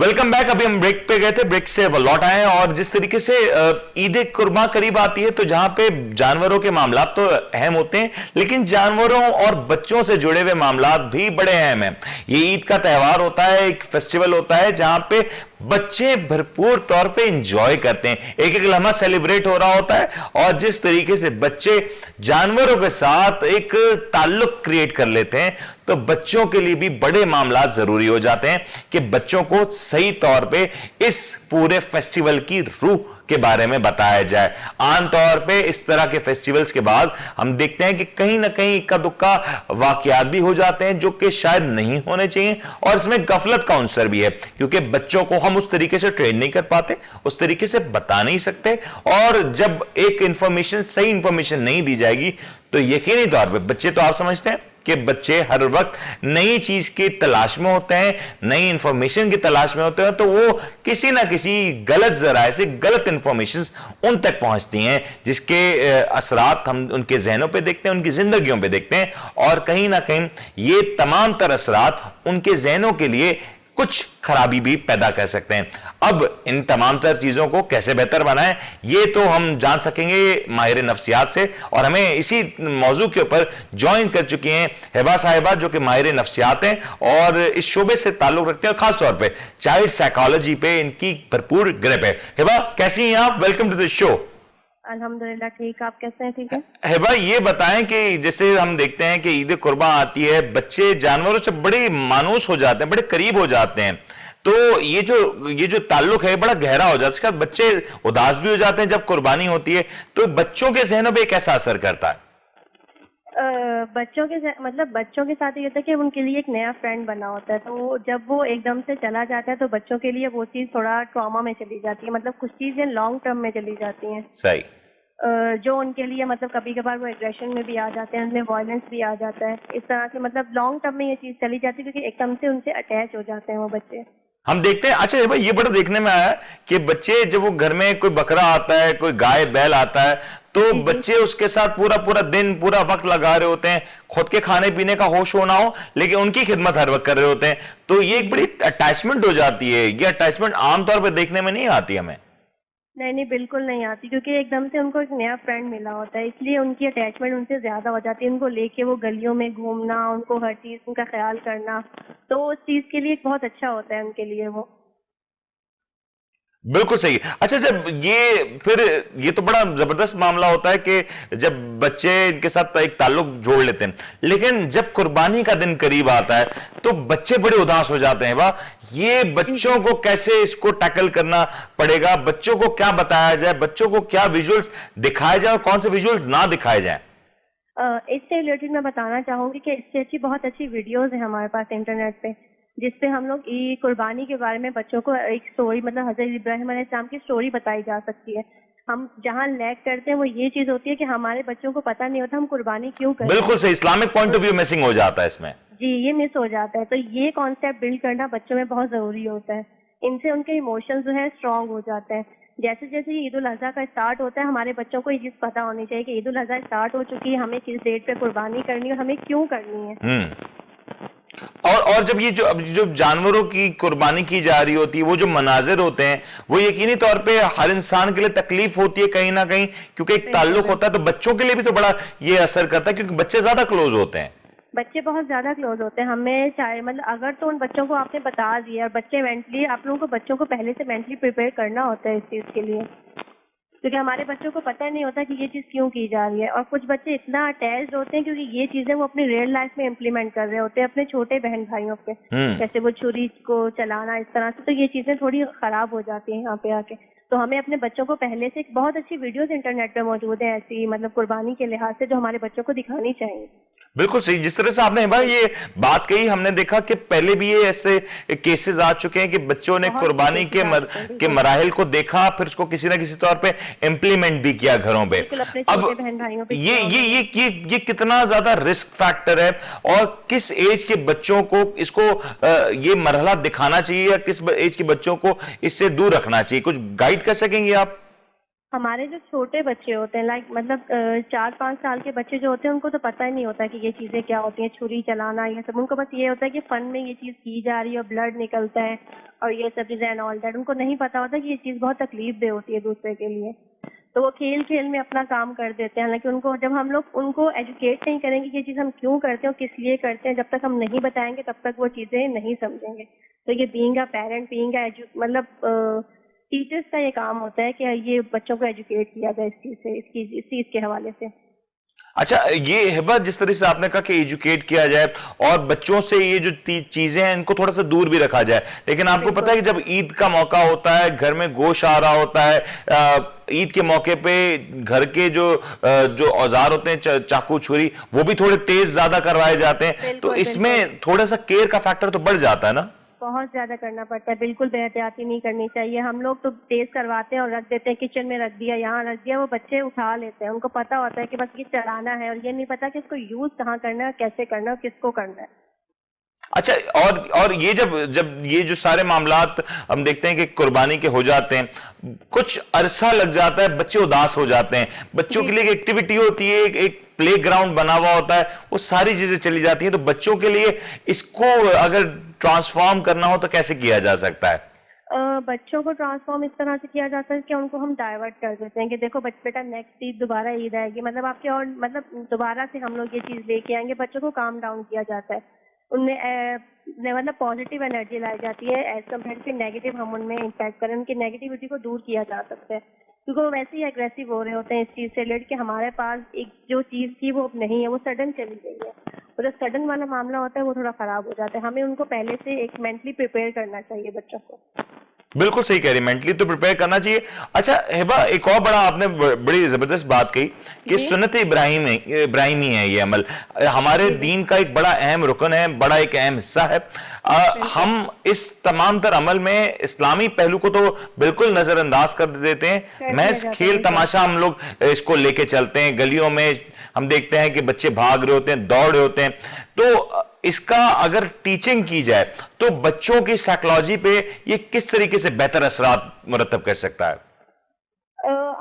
Welcome back. अभी हम break पे गए थे, ब्रेक से लौट आए और जिस तरीके से ईद कुर्बान करीब आती है तो जहां पे जानवरों के मामला तो अहम होते हैं, लेकिन जानवरों और बच्चों से जुड़े हुए मामला भी बड़े अहम हैं। ये ईद का त्यौहार होता है, एक फेस्टिवल होता है जहां पे बच्चे भरपूर तौर पे एंजॉय करते हैं, एक एक लम्हा सेलिब्रेट हो रहा होता है और जिस तरीके से बच्चे जानवरों के साथ एक ताल्लुक क्रिएट कर लेते हैं तो बच्चों के लिए भी बड़े मामला जरूरी हो जाते हैं कि बच्चों को सही तौर पे इस पूरे फेस्टिवल की रूह के बारे में बताया जाए। आमतौर पे इस तरह के फेस्टिवल्स के बाद हम देखते हैं कि कहीं ना कहीं इक्का दुक्का वाकयात भी हो जाते हैं जो कि शायद नहीं होने चाहिए, और इसमें गफलत का अंसर भी है क्योंकि बच्चों को हम उस तरीके से ट्रेन नहीं कर पाते, उस तरीके से बता नहीं सकते, और जब एक इंफॉर्मेशन सही इंफॉर्मेशन नहीं दी जाएगी तो यकीनी तौर पे बच्चे, तो आप समझते हैं कि बच्चे हर वक्त नई चीज की तलाश में होते हैं, नई इंफॉर्मेशन की तलाश में होते हैं, तो वो किसी ना किसी गलत जराए से गलत इंफॉर्मेशन उन तक पहुंचती हैं जिसके असरात हम उनके जहनों पे देखते हैं, उनकी जिंदगियों पे देखते हैं, और कहीं ना कहीं ये तमाम तर असरात उनके जहनों के लिए कुछ खराबी भी पैदा कर सकते हैं। अब इन तमाम तर चीजों को कैसे बेहतर बनाएं ये तो हम जान सकेंगे माहिर नफ्सियात से, और हमें इसी मौजू के ऊपर ज्वाइन कर चुकी हैं हिबा साहिबा जो कि माहिर नफ्सियात हैं और इस शोबे से ताल्लुक रखते हैं, खास तौर पे चाइल्ड साइकोलॉजी पे इनकी भरपूर ग्रिप है। हिबा कैसी हैं आप? Welcome to the show. अल्हम्दुलिल्लाह ठीक, आप कैसे हैं? ठीक है। हिबा ये बताएं कि जैसे हम देखते हैं कि ईद कुर्बान आती है, बच्चे जानवरों से बड़े मानूस हो जाते हैं, बड़े करीब हो जाते हैं, तो ये जो ताल्लुक है बड़ा गहरा हो जाता है। इसका बच्चे उदास भी हो जाते हैं जब कुर्बानी होती है, तो बच्चों के जहनों पे कैसा असर करता है? बच्चों के साथ ये होता है कि उनके लिए एक नया फ्रेंड बना होता है, तो जब वो एकदम से चला जाता है तो बच्चों के लिए वो चीज थोड़ा ट्रॉमा में चली जाती है, मतलब कुछ चीजें लॉन्ग टर्म में चली जाती हैं। सही। जो उनके लिए मतलब कभी कभार वो एग्रेशन में भी आ जाते हैं, उनमें वायलेंस भी आ जाता है, इस तरह से मतलब लॉन्ग टर्म में ये चीज चली जाती है क्योंकि एकदम से उनसे अटैच हो जाते हैं वो बच्चे। हम देखते हैं, अच्छा भाई ये बड़ा देखने में आया कि बच्चे जब वो घर में कोई बकरा आता है, कोई गाय बैल आता है, तो बच्चे उसके साथ पूरा दिन पूरा वक्त लगा रहे होते हैं, खुद के खाने पीने का होश होना हो लेकिन उनकी खिदमत हर वक्त कर रहे होते हैं, तो ये एक बड़ी अटैचमेंट हो जाती है। ये अटैचमेंट आमतौर पर देखने में नहीं आती हमें। नहीं, बिल्कुल नहीं आती क्योंकि एकदम से उनको एक नया फ्रेंड मिला होता है, इसलिए उनकी अटैचमेंट उनसे ज्यादा हो जाती है। उनको लेके वो गलियों में घूमना, उनको हर चीज उनका ख्याल करना, तो उस चीज के लिए बहुत अच्छा होता है उनके लिए वो। बिल्कुल सही। अच्छा, जब ये तो बड़ा जबरदस्त मामला होता है कि जब बच्चे इनके साथ एक ताल्लुक जोड़ लेते हैं, लेकिन जब कुर्बानी का दिन करीब आता है तो बच्चे बड़े उदास हो जाते हैं। वाह, ये बच्चों को कैसे इसको टैकल करना पड़ेगा? बच्चों को क्या बताया जाए, बच्चों को क्या विजुअल्स दिखाए जाए और कौन से विजुअल्स ना दिखाए जाए? इससे रिलेटेड मैं बताना चाहूंगी कि इससे बहुत अच्छी वीडियोस है हमारे पास इंटरनेट पे, जिसपे हम लोग कुर्बानी के बारे में बच्चों को एक स्टोरी, मतलब हजरत इब्राहिम अलैहिस्सलाम की स्टोरी बताई जा सकती है। हम जहाँ लैग करते हैं वो ये चीज होती है कि हमारे बच्चों को पता नहीं होता हम कुर्बानी क्यों करते हैं। बिल्कुल सही, Islamic point of view missing हो जाता है इसमें। जी, ये मिस हो जाता है, तो ये कॉन्सेप्ट बिल्ड करना बच्चों में बहुत जरूरी होता है। इनसे उनके इमोशंस जो है स्ट्रांग हो जाते हैं। जैसे जैसे ईद उल अजहा का स्टार्ट होता है, हमारे बच्चों को ये चीज पता होनी चाहिए कि ईद उल अजहा स्टार्ट हो चुकी है, हमें किस डेट पे कुर्बानी करनी है और हमें क्यों करनी है। और जब ये जो जानवरों की कुर्बानी की जा रही होती है, वो जो मनाजिर होते हैं, वो यकीनी तौर पे हर इंसान के लिए तकलीफ होती है कहीं ना कहीं, क्योंकि एक ताल्लुक होता है, तो बच्चों के लिए भी तो बड़ा ये असर करता है क्योंकि बच्चे ज्यादा क्लोज होते हैं। बच्चे बहुत ज्यादा क्लोज होते हैं हमें, चाहे मतलब अगर तो उन बच्चों को आपने बता दिया, और बच्चे मेंटली, आप लोगों को बच्चों को पहले से मेंटली प्रिपेयर करना होता है इस चीज के लिए, क्योंकि हमारे बच्चों को पता नहीं होता कि ये चीज क्यों की जा रही है। और कुछ बच्चे इतना अटैच्ड होते हैं क्योंकि ये चीजें वो अपनी रियल लाइफ में इम्प्लीमेंट कर रहे होते हैं अपने छोटे बहन भाइयों पे, जैसे वो छुरी को चलाना इस तरह से, तो ये चीजें थोड़ी खराब हो जाती हैं यहाँ पे आके। तो हमें अपने बच्चों को पहले से, बहुत अच्छी वीडियोस इंटरनेट पे मौजूद है ऐसी, मतलब कुर्बानी के लिहाज से, जो हमारे बच्चों को दिखानी चाहिए। बिल्कुल सही, जिस तरह से आपने भाई ये बात कही, हमने देखा कि पहले भी ये ऐसे केसेस आ चुके हैं कि बच्चों ने कुर्बानी के मराहिल को देखा, फिर उसको किसी ना किसी तौर पे इम्प्लीमेंट भी किया घरों पे। अब ये कितना ज्यादा रिस्क फैक्टर है और किस एज के बच्चों को इसको ये मरहला दिखाना चाहिए या किस एज के बच्चों को इससे दूर रखना चाहिए, कुछ गाइड कर सकेंगे आप? ہمارے جو چھوٹے بچے ہوتے ہیں لائک مطلب 4-5 سال کے بچے جو ہوتے ہیں ان کو تو پتہ ہی نہیں ہوتا کہ یہ چیزیں کیا ہوتی ہیں, چھری چلانا یہ سب. ان کو بس یہ ہوتا ہے کہ فن میں یہ چیز کی جا رہی ہے اور بلڈ نکلتا ہے اور یہ سب چیزیں اینڈ آل دیٹ. ان کو نہیں پتا ہوتا کہ یہ چیز بہت تکلیف دہ ہوتی ہے دوسرے کے لیے, تو وہ کھیل کھیل میں اپنا کام کر دیتے ہیں. حالانکہ ان کو جب ہم لوگ ان کو ایجوکیٹ نہیں کریں گے کہ یہ چیز ہم کیوں کرتے ہیں اور کس لیے کرتے ہیں, جب تک ہم نہیں بتائیں گے تب تک وہ چیزیں نہیں سمجھیں گے. تو یہ being a parent, being a مطلب ٹیچرس کا یہ کام ہوتا ہے کہ یہ بچوں کو ایجوکیٹ کیا جائے اس چیز سے, اس چیز کے حوالے سے. اچھا, یہ ہبہ جس طرح سے آپ نے کہا کہ ایجوکیٹ کیا جائے اور بچوں سے یہ جو چیزیں ہیں ان کو تھوڑا سا دور بھی رکھا جائے, لیکن آپ کو پتا ہے کہ جب عید کا موقع ہوتا ہے, گھر میں گوشت آ رہا ہوتا ہے, عید کے موقع پہ گھر کے جو اوزار ہوتے ہیں چاقو چھری وہ بھی تھوڑے تیز زیادہ کروائے جاتے ہیں, تو اس میں تھوڑا سا کیئر کا فیکٹر تو بڑھ جاتا ہے نا. بہت زیادہ کرنا پڑتا ہے, بالکل بے احتیاطی نہیں کرنی چاہیے. ہم لوگ تو تیز کرواتے ہیں اور رکھ دیتے ہیں, کچن میں رکھ دیا, یہاں رکھ دیا, وہ بچے اٹھا لیتے ہیں. ان کو پتا ہوتا ہے کہ بس یہ چلانا ہے اور یہ نہیں پتا کہ اس کو یوز کہاں کرنا ہے, کیسے کرنا ہے اور کس کو کرنا ہے. اچھا, اور یہ جب یہ جو سارے معاملات ہم دیکھتے ہیں کہ قربانی کے ہو جاتے ہیں, کچھ عرصہ لگ جاتا ہے, بچے اداس ہو جاتے ہیں, بچوں کے لیے ایک ایکٹیویٹی ہوتی ہے, ایک پلے گراؤنڈ بنا ہوا ہوتا ہے, وہ ساری چیزیں چلی جاتی ہیں, تو بچوں کے لیے اس کو اگر ٹرانسفارم کرنا ہو تو کیسے کیا جا سکتا ہے؟ بچوں کو ٹرانسفارم اس طرح سے کیا جاتا ہے کہ ان کو ہم ڈائیورٹ کر دیتے ہیں کہ دیکھو بیٹا نیکسٹ عید دوبارہ عید آئے گی, مطلب آپ کے اور مطلب دوبارہ سے ہم لوگ یہ چیز لے کے آئیں گے. بچوں کو کام ڈاؤن کیا جاتا ہے, ان میں مطلب پازیٹیو انرجی لائی جاتی ہے ایز کمپیئر کہ نیگیٹو ہم ان میں امپیکٹ کریں. ان کی نیگیٹیوٹی کو دور کیا جا سکتا ہے کیونکہ وہ ویسے ہی اگریسو ہو رہے ہوتے ہیں اس چیز سے ریلیٹ کہ ہمارے پاس ایک جو چیز تھی وہ اب نہیں ہے, وہ سڈن چلی گئی ہے. اور جو سڈن والا معاملہ ہوتا ہے وہ تھوڑا خراب ہو جاتا ہے. ہمیں ان کو پہلے سے ایک مینٹلی پریپیئر کرنا چاہیے بچوں کو. بالکل صحیح کہہ رہی, مینٹلی تو پریپیئر کرنا چاہیے. اچھا ہبہ, ایک اور بڑا آپ نے بڑی زبردست بات کہی کہ سنت ابراہیمی ہے یہ عمل, ہمارے دین کا ایک بڑا اہم رکن ہے, بڑا ایک اہم حصہ ہے. ہم اس تمام تر عمل میں اسلامی پہلو کو تو بالکل نظر انداز کر دیتے ہیں, محض کھیل تماشا ہم لوگ اس کو لے کے چلتے ہیں. گلیوں میں ہم دیکھتے ہیں کہ بچے بھاگ رہے ہوتے ہیں, دوڑ رہے ہوتے ہیں, تو اس کا اگر ٹیچنگ کی جائے تو بچوں کی سائیکالوجی پہ یہ کس طریقے سے بہتر اثرات مرتب کر سکتا ہے؟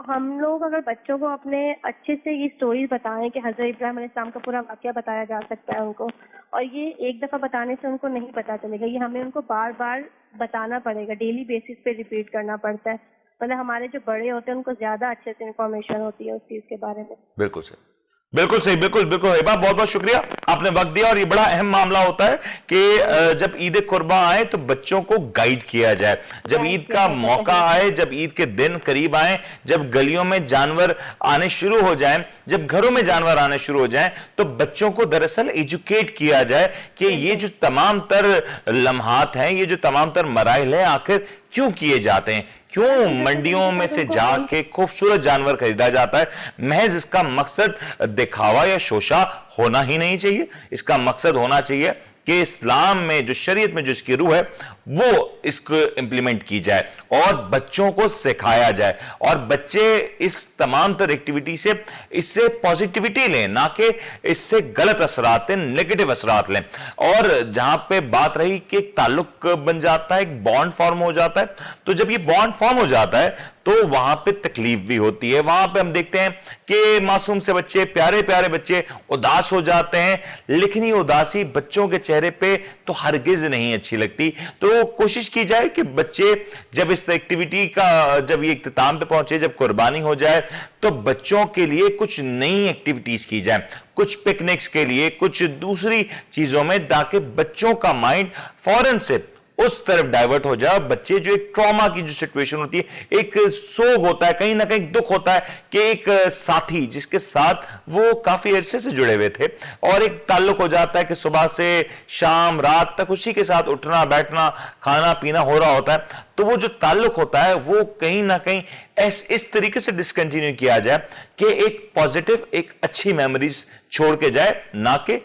ہم لوگ اگر بچوں کو اپنے اچھے سے یہ سٹوریز بتائیں کہ حضرت ابراہیم علیہ السلام کا پورا واقعہ بتایا جا سکتا ہے ان کو, اور یہ ایک دفعہ بتانے سے ان کو نہیں پتا چلے گا, یہ ہمیں ان کو بار بار بتانا پڑے گا, ڈیلی بیسس پہ ریپیٹ کرنا پڑتا ہے. مطلب ہمارے جو بڑے ہوتے ہیں ان کو زیادہ اچھے سے انفارمیشن ہوتی ہے اس چیز کے بارے میں. بالکل صحیح, بالکل صحیح, بالکل بالکل. ہبہ بہت بہت شکریہ, آپ نے وقت دیا. اور یہ بڑا اہم معاملہ ہوتا ہے کہ جب عید قرباں آئے تو بچوں کو گائیڈ کیا جائے, جب عید کا موقع آئے, جب عید کے دن قریب آئیں, جب گلیوں میں جانور آنے شروع ہو جائیں, جب گھروں میں جانور آنے شروع ہو جائیں, تو بچوں کو دراصل ایجوکیٹ کیا جائے کہ یہ جو تمام تر لمحات ہیں, یہ جو تمام تر مراحل ہیں, آخر کیوں کیے جاتے ہیں, کیوں منڈیوں میں سے جا کے خوبصورت جانور خریدا جاتا ہے. محض اس کا مقصد دکھاوا یا شوشہ ہونا ہی نہیں چاہیے. اس کا مقصد ہونا چاہیے کہ اسلام میں جو شریعت میں جو اس کی روح ہے وہ اس کو امپلیمنٹ کی جائے اور بچوں کو سکھایا جائے, اور بچے اس تمام تر ایکٹیویٹی سے اس سے پازیٹیوٹی لیں, نہ کہ اس سے غلط اثرات لیں, نیگیٹو اثرات لیں. اور جہاں پہ بات رہی کہ ایک تعلق بن جاتا ہے, ایک بانڈ فارم ہو جاتا ہے, تو جب یہ بانڈ فارم ہو جاتا ہے تو وہاں پہ تکلیف بھی ہوتی ہے. وہاں پہ ہم دیکھتے ہیں کہ معصوم سے بچے, پیارے پیارے بچے اداس ہو جاتے ہیں, لیکن یہ اداسی بچوں کے چہرے پہ تو ہرگز نہیں اچھی لگتی. تو کوشش کی جائے کہ بچے جب اس ایکٹیویٹی کا جب یہ اختتام پہ پہنچے, جب قربانی ہو جائے, تو بچوں کے لیے کچھ نئی ایکٹیویٹیز کی جائیں, کچھ پکنکس کے لیے, کچھ دوسری چیزوں میں, تاکہ بچوں کا مائنڈ فوراً سے اس طرف ڈائیورٹ ہو جائے. بچے جو ایک ٹراما کی جو سچویشن ہوتی ہے, ایک سوگ ہوتا ہے, کہیں نہ کہیں دکھ ہوتا ہے کہ ایک ساتھی جس کے ساتھ وہ کافی عرصے سے جڑے ہوئے تھے, اور ایک تعلق ہو جاتا ہے کہ صبح سے شام رات تک اسی کے ساتھ اٹھنا بیٹھنا کھانا پینا ہو رہا ہوتا ہے, تو وہ جو تعلق ہوتا ہے وہ کہیں نہ کہیں اس طریقے سے ڈسکنٹینیو کیا جائے کہ ایک پازیٹیو, ایک اچھی میموریز چھوڑ کے جائے, نہ کہ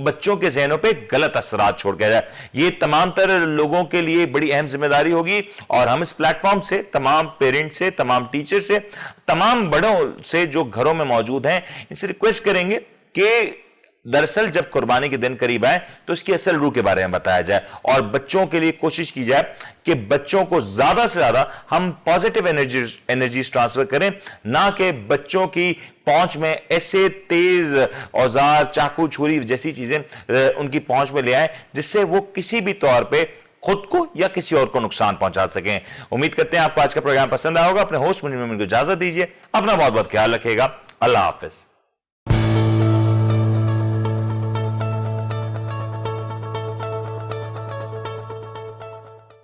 بچوں کے ذہنوں پہ غلط اثرات چھوڑ کے جائے. یہ تمام تر لوگوں کے لیے بڑی اہم ذمہ داری ہوگی, اور ہم اس پلیٹ فارم سے تمام پیرنٹ سے, تمام ٹیچر سے, تمام بڑوں سے جو گھروں میں موجود ہیں, ان سے ریکویسٹ کریں گے کہ दरअसल जब कुर्बानी के दिन करीब आए तो इसकी असल रूह के बारे में बताया जाए और बच्चों के लिए कोशिश की जाए कि बच्चों को ज्यादा से ज्यादा हम पॉजिटिव एनर्जीज ट्रांसफर करें, ना कि बच्चों की पहुंच में ऐसे तेज औजार, चाकू, छुरी जैसी चीजें उनकी पहुंच में ले आए जिससे वो किसी भी तौर पे खुद को या किसी और को नुकसान पहुंचा सकें। उम्मीद करते हैं आपको आज का प्रोग्राम पसंद आया होगा। अपने होस्ट मुनीर मोमिन को इजाजत दीजिए। अपना बहुत बहुत ख्याल रखिएगा। अल्लाह हाफिज।